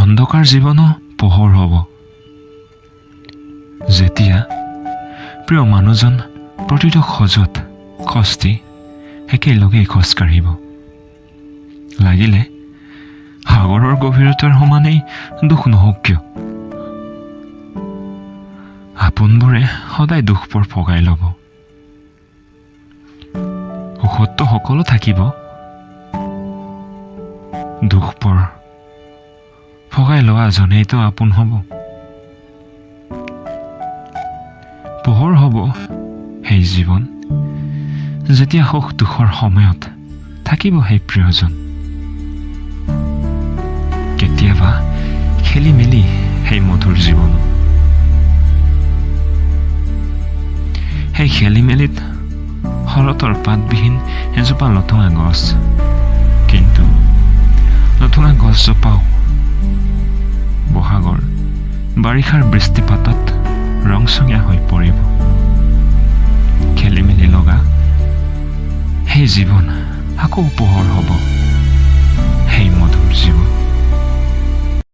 অন্ধকাৰ জীৱনো পোহৰ হ'ব যেতিয়া প্ৰিয় মানুহজন প্ৰতিটো খোজত খোজ দি একেলগেই খোজ কাঢ়িব। লাগিলে সাগৰৰ গভীৰতাৰ সমানেই দুখ নহওক কিয়, আপোনবোৰে সদায় দুখবোৰ ভগাই ল'ব। সুখততো সকলো থাকিব, দুখবোৰ ভগাই লোৱা জনেইতো আপোন হ'ব। পোহৰ হ'ব সেই জীৱন যেতিয়া সুখ দুখৰ সময়ত থাকিব সেই প্ৰিয়জন। কেতিয়াবা খেলি মেলি সেই মধুৰ জীৱন, সেই খেলি মেলিত শৰতৰ পাতবিহীন এজোপা লঠঙা গছ, কিন্তু লঠঙা গছজোপাও বহাগৰ বাৰিষাৰ বৃষ্টিপাতত ৰংচঙীয়া হৈ পৰিব। খেলি মেলি লগা সেই জীৱন আকৌ পোহৰ হ'ব।